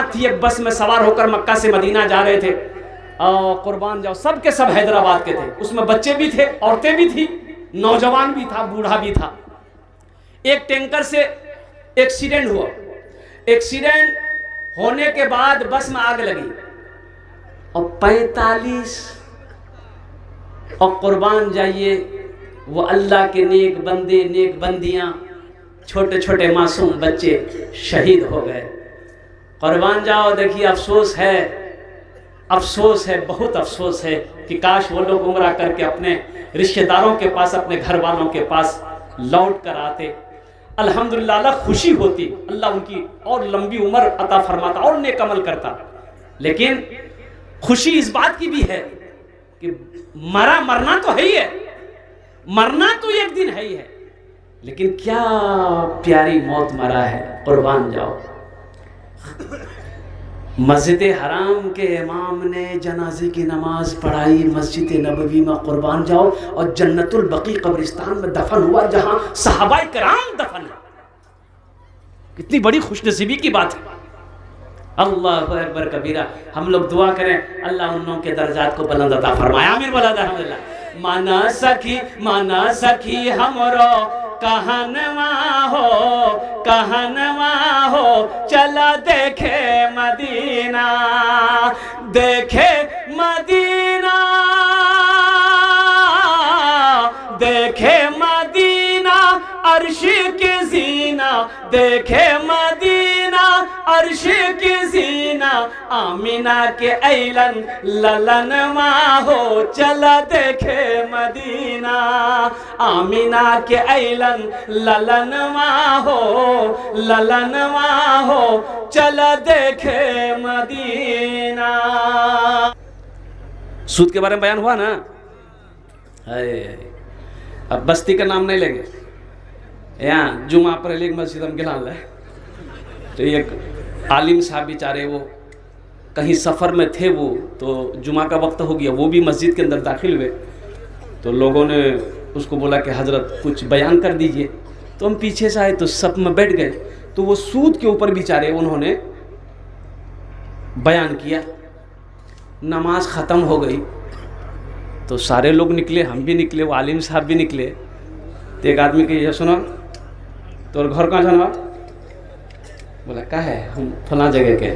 जमात थी, एक बस में सवार होकर मक्का से मदीना जा रहे थे। और कुर्बान जाओ सब के सब हैदराबाद के थे, उसमें बच्चे भी थे, औरतें भी थी, नौजवान भी था, बूढ़ा भी था। एक टैंकर से एक्सीडेंट हुआ। एक्सीडेंट होने के बाद बस में आग लगी और 45 और कुर्बान जाइए वो अल्लाह के नेक बंदे नेक बंदियां, छोटे छोटे मासूम बच्चे शहीद हो गए। कुर्बान जाओ, देखिए अफसोस है, अफसोस है, बहुत अफसोस है कि काश वो लोग उम्रा करके अपने रिश्तेदारों के पास, अपने घर वालों के पास लौट कर आते। अल्हम्दुलिल्लाह, अल्लाह खुशी होती, अल्लाह उनकी और लंबी उम्र अता फरमाता और नेक अमल करता। लेकिन खुशी इस बात की भी है कि मरना तो है ही है, मरना तो एक दिन है ही है, लेकिन क्या प्यारी मौत मरा है। कुर्बान जाओ, मस्जिद हराम के इमाम ने जनाजे की नमाज पढ़ाई मस्जिद नबवी में, कुर्बान जाओ, और जन्नतुल बकी कब्रिस्तान में दफन हुआ जहां सहाबाए किराम दफन है। कितनी बड़ी खुशनसीबी की बात है। अल्लाहु अकबर कबीरा। हम लोग दुआ करें अल्लाह उन लोगों के दर्जात को बुलंद अता फरमाए। आमीन बोला अल्हम्दुलिल्लाह। माना सखी हमरो कहनवा हो चला देखे मदीना, देखे मदीना, देखे मदीना अर्श की जीना, देखे मदीना अर्श की जीना, आमीना के ऐलन ललनवा हो चला देखे मदीना, आमीना के ऐलन ललनवा हो चला देखे मदीना। सूद के बारे में बयान हुआ ना, अब बस्ती का नाम नहीं लेंगे। यहाँ जुमा पर एक मस्जिद हम गिलाल है, तो एक आलिम साहब बेचारे वो कहीं सफ़र में थे, वो तो जुमा का वक्त हो गया, वो भी मस्जिद के अंदर दाखिल हुए। तो लोगों ने उसको बोला कि हज़रत कुछ बयान कर दीजिए। तो हम पीछे से आए तो सब में बैठ गए। तो वो सूद के ऊपर बेचारे उन्होंने बयान किया। नमाज ख़त्म हो गई तो सारे लोग निकले, हम भी निकले, वो आलिम साहब भी निकले। तो एक आदमी के ये सुना, तोर घर कहाँ जाना? बोला का है, हम फला जगह के।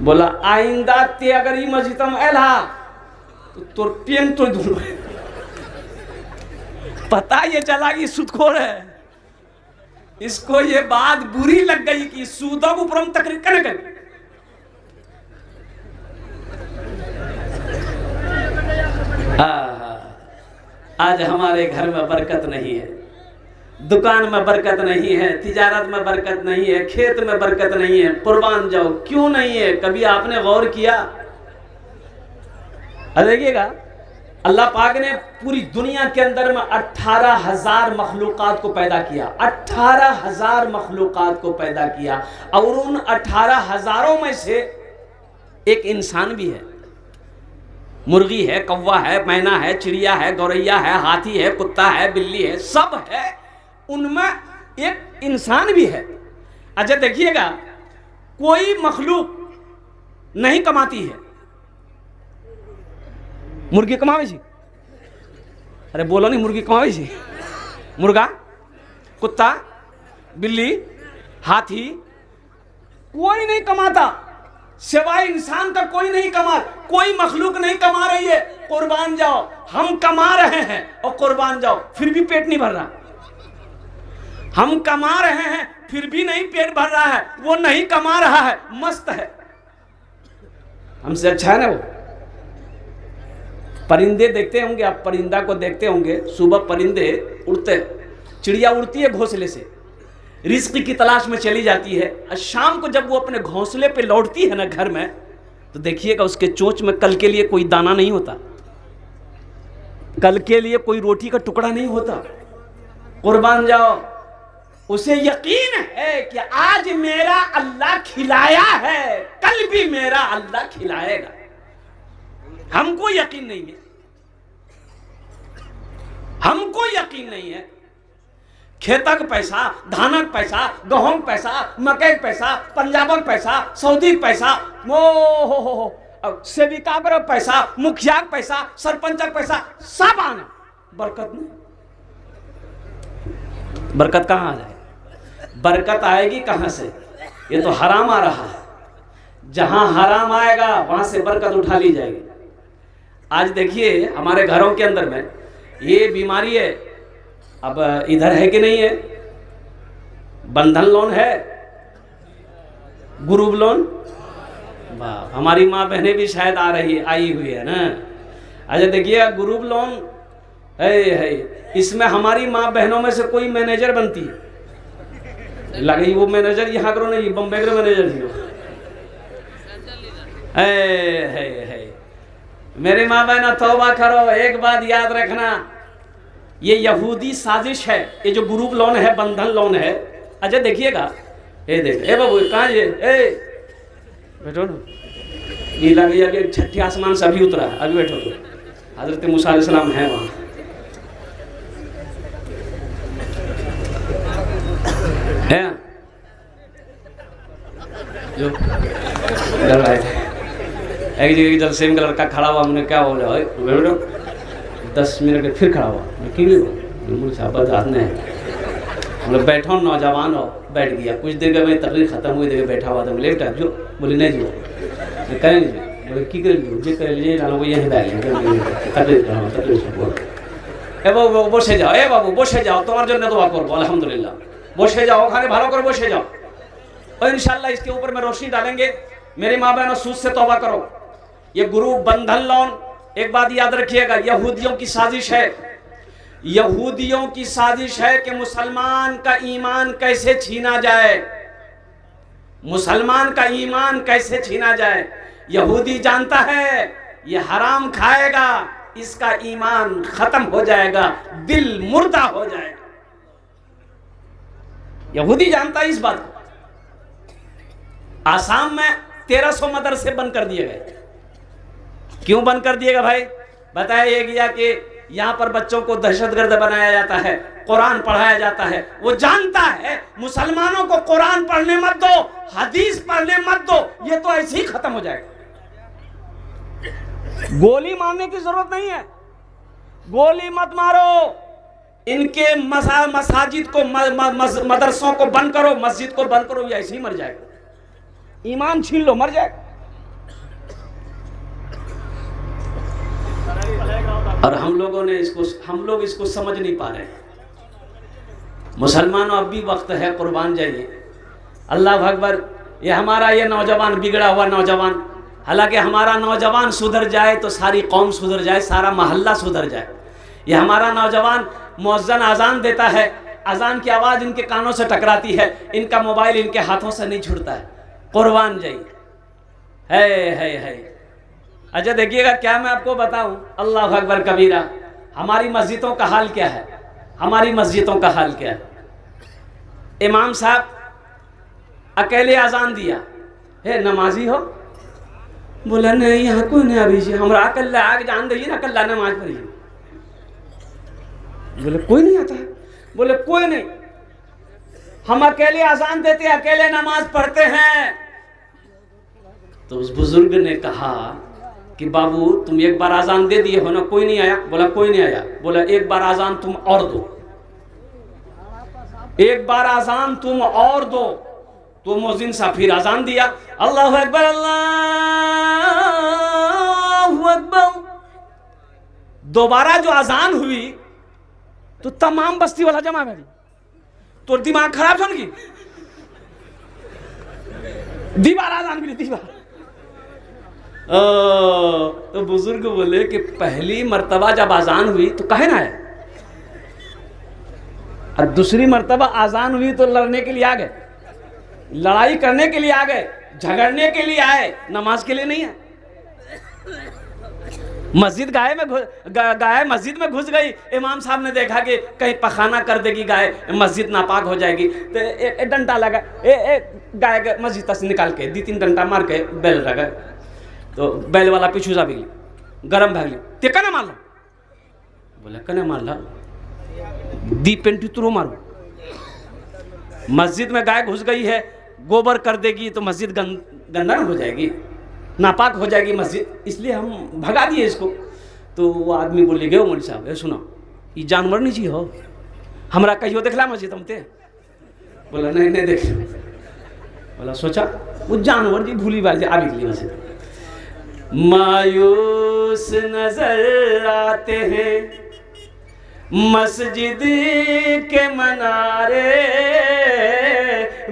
बोला आइंदा ते अगर ई मस्जिद में एला तो तोर पेन तो दूर। पता ये चला कि सूदखोर है, इसको ये बात बुरी लग गई कि सूदा को ऊपर हम तकरीर करें। आज हमारे घर में बरकत नहीं है, दुकान में बरकत नहीं है, तिजारत में बरकत नहीं है, खेत में बरकत नहीं है। कुर्बान जाओ, क्यों नहीं है? कभी आपने गौर किया? देखिएगा अल्लाह पाक ने पूरी दुनिया के अंदर में 18,000 मखलूकात को पैदा किया, 18,000 मखलूकात को पैदा किया, और उन 18,000 में से एक इंसान भी है। मुर्गी है, कौवा है, मैना है, चिड़िया है, गौरैया है, हाथी है, कुत्ता है, बिल्ली है, सब है, उनमें एक इंसान भी है। अच्छा देखिएगा, कोई मखलूक नहीं कमाती है। मुर्गी कमावे जी? अरे बोलो नहीं, मुर्गी कमावे जी? मुर्गा, कुत्ता, बिल्ली, हाथी, कोई नहीं कमाता, सिवाय इंसान का कोई नहीं कमा, कोई मखलूक नहीं कमा रही है। कुर्बान जाओ, हम कमा रहे हैं और कुर्बान जाओ फिर भी पेट नहीं भर रहा। हम कमा रहे हैं फिर भी नहीं पेट भर रहा है, वो नहीं कमा रहा है, मस्त है, हमसे अच्छा है ना वो। परिंदे देखते होंगे आप, परिंदा को देखते होंगे, सुबह परिंदे उड़ते, चिड़िया उड़ती है घोंसले से, रिस्क की तलाश में चली जाती है, और शाम को जब वो अपने घोंसले पे लौटती है ना घर में, तो देखिएगा उसके चोंच में कल के लिए कोई दाना नहीं होता, कल के लिए कोई रोटी का टुकड़ा नहीं होता। कुर्बान जाओ, उसे यकीन है कि आज मेरा अल्लाह खिलाया है, कल भी मेरा अल्लाह खिलाएगा। हमको यकीन नहीं है, हमको यकीन नहीं है खेतक पैसा, धानक पैसा, गहूम पैसा, मकई पैसा, पंजाबक पैसा, सऊदी पैसा, हो सेविका का पैसा, मुखिया का पैसा, सरपंचक पैसा, सब आना, बरकत नहीं। बरकत कहाँ आ जाए? बरकत आएगी कहाँ से? ये तो हराम आ रहा है। जहां हराम आएगा वहां से बरकत उठा ली जाएगी। आज देखिए हमारे घरों के अंदर में ये बीमारी है, अब इधर है कि नहीं है? बंधन लोन है, ग्रुप लोन, वाह, हमारी माँ बहनें भी शायद आई हुई है ना। अच्छा देखिए ग्रुप लोन है, इसमें हमारी माँ बहनों में से कोई मैनेजर बनती है, लगे वो मैनेजर यहाँ करो नहीं, बम्बई का मैनेजर थी वो। है मेरी माँ बहना तौबा करो, एक बात याद रखना, ये यहूदी साजिश है, ये जो ग्रुप लोन है, बंधन लोन है। अच्छा देखिएगा, ए देख, ए बाबू कहाँ ये, ए बैठो ना, ये लगे अभी छठी आसमान से अभी उतरा है, अभी बैठो तो हजरत मूसा अलैहिस्सलाम है वहाँ। है जो डर रहे थे, एक जगह जलसे में लड़का खड़ा हुआ, हमने क्या बोला, 10 मिनट के फिर खड़ा हुआ, बोले बैठो नौजवान हो, बैठ गया। कुछ देर के मैं तकरीर खत्म हुई, देखे बैठा हुआ था, बोले बेटा जो, बोले नहीं जो, करें नहीं, बोले की कर जो कर लीजिए ना, वो यहीं बैठ तकरीर वो बसे जाओ, ए बाबू बसे जाओ, तुम्हारे जन्नत दुआ करो अल्हम्दुलिल्लाह, बसे जाओ, खाने भालो करो, बसे जाओ, और इंशाल्लाह इसके ऊपर में रोशनी डालेंगे। मेरे माँ बहनों, सूद से तौबा करो। ये ग्रुप बंधन लोन, एक बात याद रखिएगा, यहूदियों की साजिश है, यहूदियों की साजिश है कि मुसलमान का ईमान कैसे छीना जाए, मुसलमान का ईमान कैसे छीना जाए। यहूदी जानता है ये हराम खाएगा, इसका ईमान खत्म हो जाएगा, दिल मुर्दा हो जाएगा। यहूदी जानता है इस बात को। आसाम में 1300 मदरसे बंद कर दिए गए। क्यों बंद कर दिएगा भाई? बताया गया कि यहां पर बच्चों को दहशतगर्द बनाया जाता है, कुरान पढ़ाया जाता है। वो जानता है मुसलमानों को कुरान पढ़ने मत दो, हदीस पढ़ने मत दो, ये तो ऐसे ही खत्म हो जाएगा। गोली मारने की जरूरत नहीं है, गोली मत मारो, इनके मसाजिद को मदरसों को बंद करो, मस्जिद को बंद करो, ये ऐसे ही मर जाएगा। ईमान छीन लो, मर जाएगा। और हम लोग इसको समझ नहीं पा रहे। मुसलमानों अब भी वक्त है, कुर्बान जाइए। अल्लाह अकबर। ये हमारा ये नौजवान, बिगड़ा हुआ नौजवान, हालांकि हमारा नौजवान सुधर जाए तो सारी कौम सुधर जाए, सारा मोहल्ला सुधर जाए। ये हमारा नौजवान मुअज्जिन अजान देता है, अजान की आवाज़ इनके कानों से टकराती है, इनका मोबाइल इनके हाथों से नहीं छूटता है। कुर्बान जाइए। है अच्छा देखिएगा, क्या मैं आपको बताऊं, अल्लाह अकबर कबीरा, हमारी मस्जिदों का हाल क्या है, हमारी मस्जिदों का हाल क्या है। इमाम साहब अकेले अजान दिया, है नमाजी हो, बोला नहीं यहाँ कोई नहीं, अभी हमरा कल्ला आग जान दीजिए ना, कल्ला नमाज पढ़िए। बोले कोई नहीं आता है, बोले कोई नहीं, हम अकेले अजान देते, अकेले नमाज पढ़ते हैं। तो उस बुजुर्ग ने कहा कि बाबू तुम एक बार अजान दे दिए हो ना, कोई नहीं आया? बोला कोई नहीं आया। बोला एक बार अजान तुम और दो, एक बार अजान तुम और दो। तो मुअज्जिन साहब फिर अजान दिया, अल्लाहु अकबर अल्लाहु अकबर। दोबारा जो अजान हुई तो तमाम बस्ती वाला जमा भाई, तो दिमाग खराब सुन की दीवार अजान भी दीवार। तो बुजुर्ग बोले कि पहली मर्तबा जब अजान हुई तो कहे ना आए, और दूसरी मर्तबा अजान हुई तो लड़ने के लिए आ गए, लड़ाई करने के लिए आ गए, झगड़ने के लिए आए, नमाज के लिए नहीं है। मस्जिद गाय मस्जिद में घुस गई, इमाम साहब ने देखा कि कहीं पखाना कर देगी गाय, मस्जिद नापाक हो जाएगी, तो एक डंडा लगा, गाय के मस्जिद तक निकाल के 2-3 डंडा मार के बैल लगा, तो बैल वाला पीछू जा बिगली, गरम भागली, ते कने मार लो, बोले कने मार ला, दी पेंटी तुरो मारो, मस्जिद में गाय घुस गई है, गोबर कर देगी तो मस्जिद गंदा हो जाएगी, नापाक हो जाएगी मस्जिद, इसलिए हम भगा दिए इसको। तो वो आदमी बोले गए मौलवी साहब, सुनो ये जानवर नहीं चाहिए हो, हमरा कहियो देखला मस्जिद हमते? बोला नहीं नहीं देख। बोला सोचा वो जानवर जी भूली बात आ निकली मस्जिद। मायूस नजर आते हैं मस्जिद के मनारे,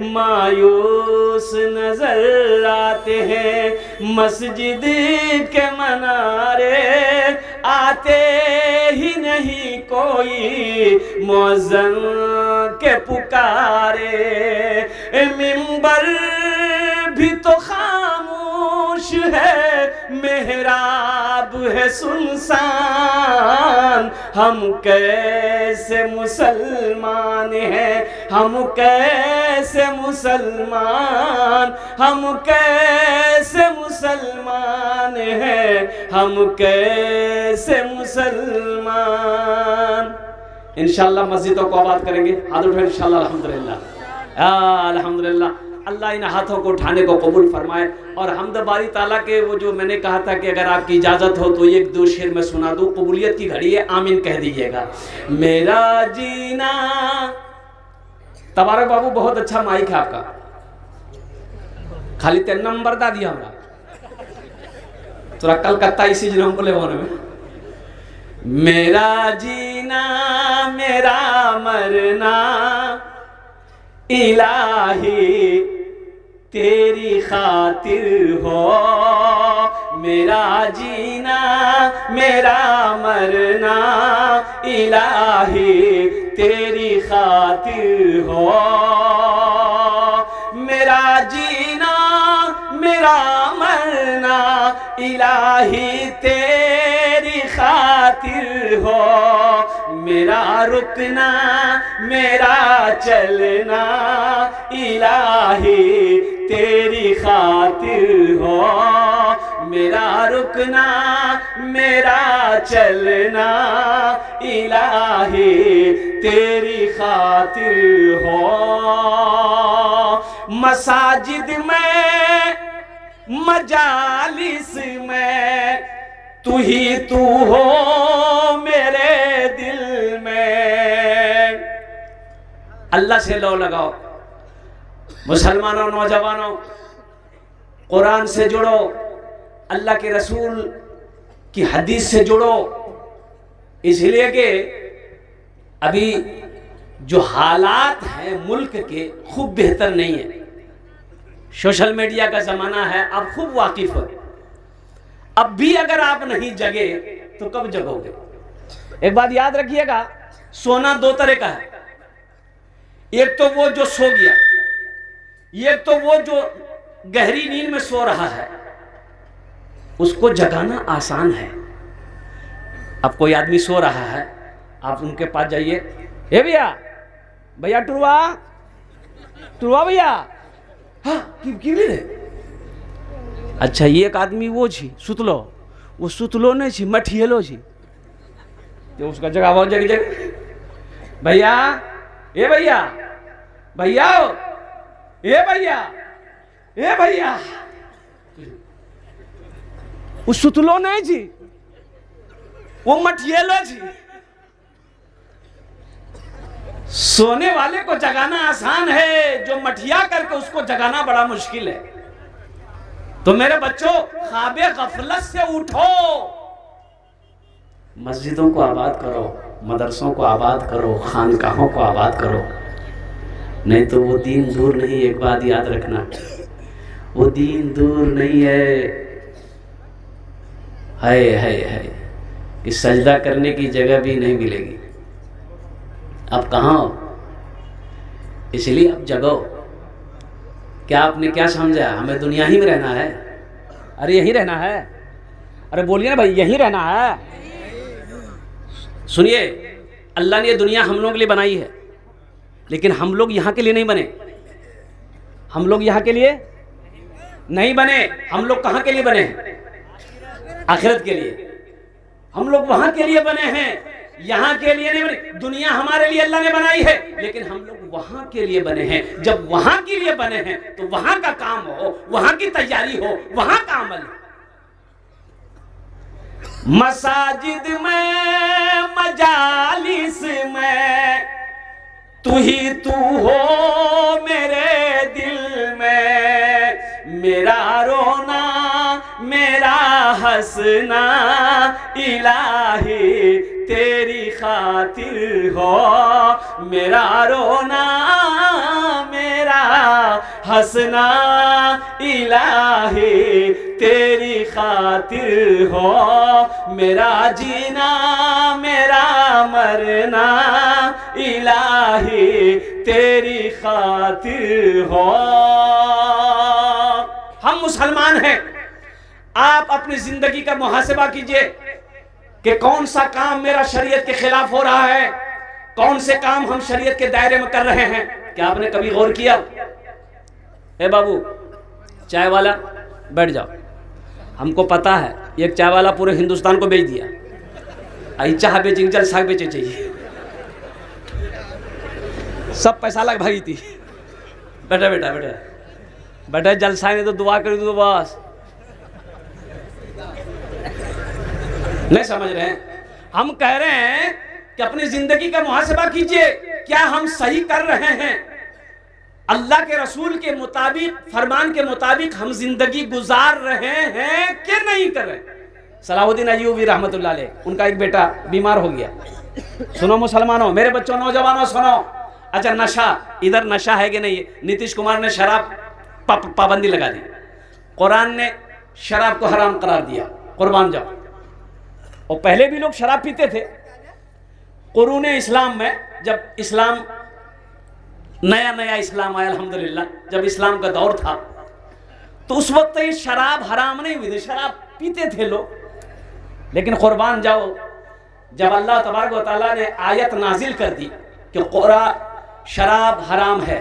मायूस नजर आते हैं मस्जिद के मनारे, आते ही नहीं कोई मौज़न के पुकारे, मिंबर भी तो खामोश है, मेहराब है सुनसान, हम कैसे मुसलमान हैं, हम कैसे मुसलमान, हम कैसे मुसलमान हैं, हम कैसे मुसलमान। इंशाअल्लाह मस्जिदों को आबाद करेंगे, हाथ उठाएं इंशाअल्लाह। अल्हम्दुलिल्लाह अल्हम्दुलिल्लाह। अल्लाह इन हाथों को उठाने को कबूल फरमाए। और हमद बारी ताला के वो जो मैंने कहा था कि अगर आपकी इजाज़त हो तो एक दो शेर में सुना दूँ, कबूलियत की घड़ी है, आमीन कह दीजिएगा। मेरा जीना, तबारक बाबू बहुत अच्छा माइक है आपका, खाली 3 नंबर दा दिया हमरा तोरा कलकत्ता इसी जिन बोले में। मेरा जीना मेरा मरना इलाही तेरी खातिर हो, मेरा जीना मेरा मरना इलाही तेरी खातिर हो, मेरा जीना मेरा मरना इलाही तेरी खातिर हो, मेरा रुकना मेरा चलना इलाही तेरी खातिर हो, मेरा रुकना मेरा चलना इलाही तेरी खातिर हो। मसाजिद में मजालिस में तू ही तू हो मेरे दिल में। अल्लाह से लो लगाओ, मुसलमानों नौजवानों कुरान से जुड़ो, अल्लाह के रसूल की हदीस से जुड़ो, इसलिए कि अभी जो हालात हैं मुल्क के खूब बेहतर नहीं है। सोशल मीडिया का ज़माना है, आप खूब वाकिफ हो। अब भी अगर आप नहीं जगे तो कब जगोगे? एक बात याद रखिएगा, सोना 2 तरह का है, एक तो वो जो सो गया, एक तो वो जो गहरी नींद में सो रहा है, उसको जगाना आसान है। अब कोई आदमी सो रहा है, आप उनके पास जाइए, हे भैया भैया टुरवा टुरवा भैया, हाँ की रे, अच्छा ये एक आदमी वो छी सुतलो, वो सुतलो नहीं छी मठियलो छी, जो उसका जगह बहुत जगह जगह भैया ए भैया भैया ए भैया ए भैया, वो सुतलो नहीं छी, वो मठियलो छी। सोने वाले को जगाना आसान है, जो मठिया करके उसको जगाना बड़ा मुश्किल है। तो मेरे बच्चों, ख्वाबे गफलत से उठो, मस्जिदों को आबाद करो, मदरसों को आबाद करो, खानकाहों को आबाद करो, नहीं तो वो दीन दूर नहीं। एक बात याद रखना, वो दीन दूर नहीं है कि सजदा करने की जगह भी नहीं मिलेगी। अब कहाँ हो? इसलिए अब जगो। क्या आपने क्या समझा, हमें दुनिया ही में रहना है? अरे यही रहना है, अरे बोलिए ना भाई, यही रहना है। सुनिए, अल्लाह ने ये दुनिया हम लोगों के लिए बनाई है, लेकिन हम लोग यहाँ के लिए नहीं बने। हम लोग यहाँ के लिए नहीं बने, हम लोग कहाँ के लिए बने? आखिरत के लिए। हम लोग वहाँ के लिए बने हैं यहाँ के लिए नहीं बनी। दुनिया हमारे लिए अल्लाह ने बनाई है, लेकिन हम लोग वहां के लिए बने हैं। जब वहां के लिए बने हैं तो वहां का काम हो, वहां की तैयारी हो, वहां का अमल हो। मसाजिद में, मजालिस में तू ही तू हो मेरे दिल में। मेरा रोना, मेरा हंसना इलाही तेरी खातिर हो। मेरा रोना, मेरा हंसना इलाही तेरी खातिर हो। मेरा जीना, मेरा मरना इलाही तेरी खातिर हो। हम मुसलमान हैं। आप अपनी जिंदगी का मुहासिबा कीजिए कि कौन सा काम मेरा शरीयत के खिलाफ हो रहा है, कौन से काम हम शरीयत के दायरे में कर रहे हैं। क्या आपने कभी गौर किया? ए बाबू चाय वाला बैठ जाओ, हमको पता है एक चाय वाला पूरे हिंदुस्तान को बेच दिया। आई चाह बेचेंगे, जल साग बेचे चाहिए, सब पैसा लग भागी थी। बेटा बेटा बेटा बेटा जलसा ने तो दुआ करी तो बस नहीं समझ रहे हैं। हम कह रहे हैं कि अपनी जिंदगी का मुहासिबा कीजिए, क्या हम सही कर रहे हैं? अल्लाह के रसूल के मुताबिक, फरमान के मुताबिक हम जिंदगी गुजार रहे हैं कि नहीं कर रहे? सलाहुद्दीन अय्यूबी रहमतुल्लाह अलैह, उनका एक बेटा बीमार हो गया। सुनो मुसलमानों, मेरे बच्चों, नौजवानों सुनो। अच्छा नशा, इधर नशा है कि नहीं? नीतीश कुमार ने शराब पाबंदी लगा दी, कुरान ने शराब को हराम करार दिया। कुर्बान जाओ। और पहले भी लोग शराब पीते थे। कुरूने इस्लाम में, जब इस्लाम नया नया इस्लाम आया अल्हम्दुलिल्लाह, जब इस्लाम का दौर था तो उस वक्त ये शराब हराम नहीं हुई थी, शराब पीते थे लोग। लेकिन कुर्बान जाओ, जब अल्लाह तबारक व तआला ने आयत नाजिल कर दी कि शराब हराम है,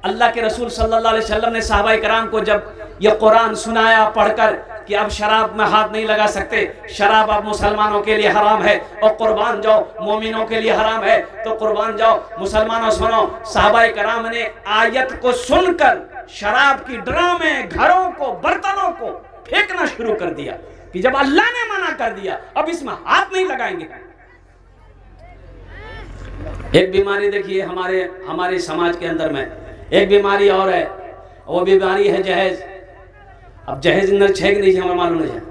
अल्लाह के रसूल सल्लल्लाहु अलैहि वसल्लम ने सहाबा कराम को जब यह कुरान सुनाया पढ़कर कि अब शराब में हाथ नहीं लगा सकते, शराब अब मुसलमानों के लिए हराम है और कुर्बान जाओ मोमिनों के लिए हराम है, तो कुर्बान जाओ मुसलमानों सुनो, सहाबा कराम ने आयत को सुनकर शराब की ड्रामे, घरों को, बर्तनों को फेंकना शुरू कर दिया कि जब अल्लाह ने मना कर दिया अब इसमें हाथ नहीं लगाएंगे। एक बीमारी देखिए हमारे समाज के अंदर में, एक बीमारी और है, वो बीमारी है जहेज। अब जहेज अंदर छह नहीं हमें मालूम नहीं है।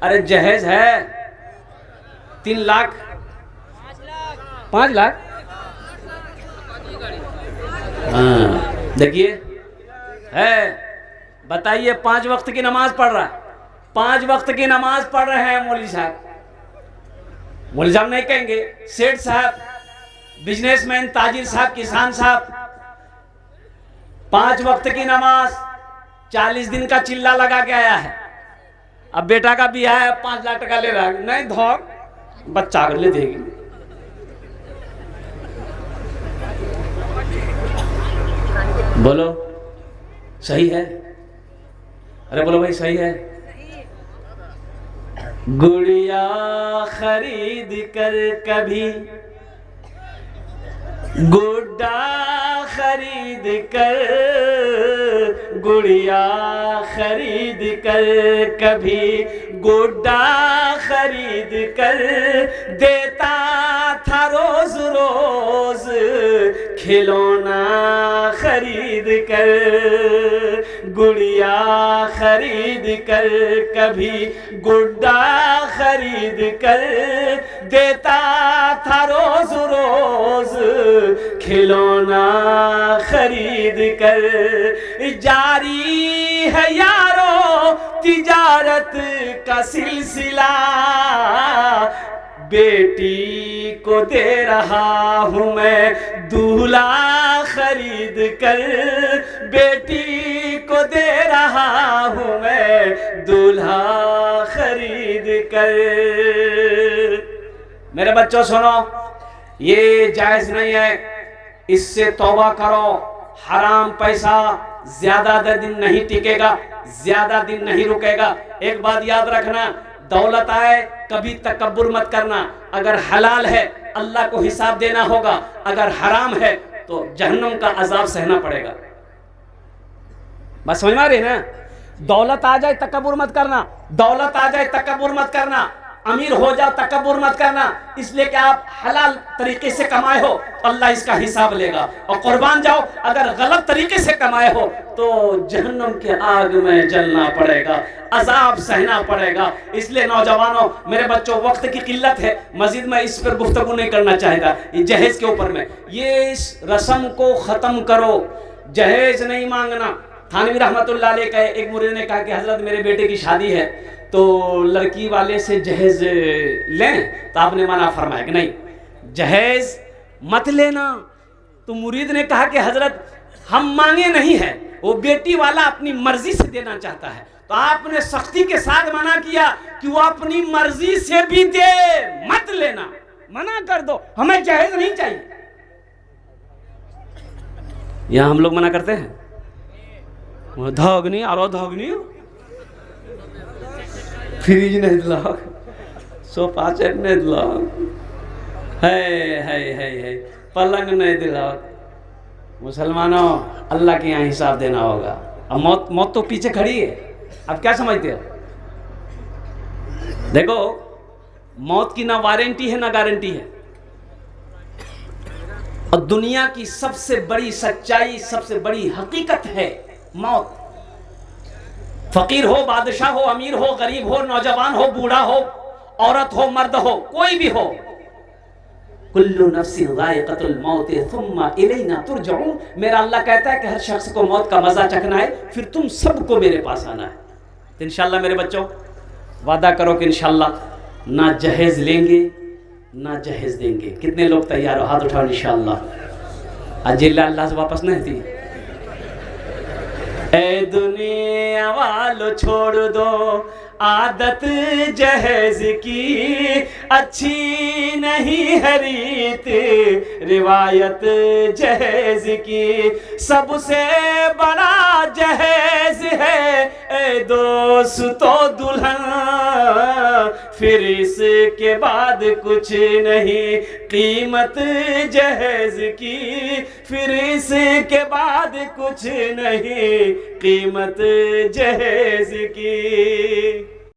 अरे जहेज है 3 लाख 5 लाख। हाँ देखिए है, बताइए 5 वक्त की नमाज पढ़ रहा है, 5 वक्त की नमाज पढ़ रहे हैं मौलवी साहब। मौलवी साहब नहीं कहेंगे, सेठ साहब, बिजनेसमैन, ताजिर साहब, किसान साहब, 5 वक्त की नमाज 40 दिन का चिल्ला लगा के आया है। अब बेटा का बियाह है, 5 लाख टका ले रहा है, नहीं धोक बच्चा ले देगी। बोलो सही है? अरे बोलो भाई सही है। गुड़िया खरीद कर कभी, गुड्डा खरीद कर, गुड़िया खरीद कर कभी, गुड्डा खरीद कर देता था रोज रोज, खिलौना खरीद कर, गुड़िया खरीद कर कभी, गुड्डा खरीद कर देता था रोज रोज, खिलौना खरीद कर। जारी है यारो तिजारत का सिलसिला, बेटी को दे रहा हूँ मैं दूल्हा खरीद कर, बेटी को दे रहा हूँ मैं दूल्हा खरीद कर। मेरे बच्चों सुनो, ये जायज नहीं है, इससे तौबा करो। हराम पैसा ज्यादा दिन नहीं टिकेगा, ज्यादा दिन नहीं रुकेगा। एक बात याद रखना, दौलत आए कभी तकब्बुर मत करना। अगर हलाल है अल्लाह को हिसाब देना होगा, अगर हराम है तो जहन्नम का अजाब सहना पड़ेगा। बस समझ में आ रही ना? दौलत आ जाए तकब्बुर मत करना, दौलत आ जाए तकब्बुर मत करना, अमीर हो जाओ तकब्बुर मत करना, इसलिए कि आप हलाल तरीके से कमाए हो तो अल्लाह इसका हिसाब लेगा। और कुर्बान जाओ अगर गलत तरीके से कमाए हो तो जहन्नम के आग में जलना पड़ेगा, अजाब सहना पड़ेगा। इसलिए नौजवानों, मेरे बच्चों, वक्त की किल्लत है, मजीद मैं इस पर गुफ्तगू नहीं करना चाहता। ये जहेज के ऊपर में, ये इस रस्म को ख़त्म करो, जहेज नहीं मांगना। थानवी रहमतुल्लाह अलैह का एक मुरीद ने कहा कि हज़रत मेरे बेटे की शादी है तो लड़की वाले से जहेज लें, तो आपने मना फरमाया कि नहीं जहेज मत लेना। तो मुरीद ने कहा कि हजरत हम मांगे नहीं है, वो बेटी वाला अपनी मर्जी से देना चाहता है, तो आपने सख्ती के साथ मना किया कि वो अपनी मर्जी से भी दे, मत लेना, मना कर दो, हमें जहेज नहीं चाहिए। यहां हम लोग मना करते हैं, धोगनी और धोगनी फ्रिज नहीं दिलाओ, सोफा सेट नहीं दिलाओ, है पलंग नहीं दिलाओ। मुसलमानों, अल्लाह के यहाँ हिसाब देना होगा। अब मौत तो पीछे खड़ी है, अब क्या समझते हो? देखो, मौत की ना वारंटी है ना गारंटी है। और दुनिया की सबसे बड़ी सच्चाई, सबसे बड़ी हकीकत है मौत। फकीर हो, बादशाह हो, अमीर हो, गरीब हो, नौजवान हो, बूढ़ा हो, औरत हो, मर्द हो, कोई भी हो, कुल्लु नफ्सिन ज़ाइक़तुल मौत सुम्मा इलैना तुरजऊन। मेरा अल्लाह कहता है कि हर शख्स को मौत का मजा चखना है, फिर तुम सबको मेरे पास आना है। तो इंशाअल्लाह मेरे बच्चों, वादा करो कि इंशाअल्लाह ना जहेज लेंगे ना जहेज देंगे। कितने लोग तैयार हो? हाथ उठाओ इंशाअल्लाह। आज जिल्ला अल्लाह से वापस नहीं थी। ए दुनिया वालों छोड़ दो आदत जहेज की, अच्छी नहीं है रीत रिवायत जहेज की। सबसे बड़ा जहेज है ए दोस्तों दुल्हन, फिर इसके बाद कुछ नहीं कीमत जहेज की, फिर इसके बाद कुछ नहीं कीमत जहेज की।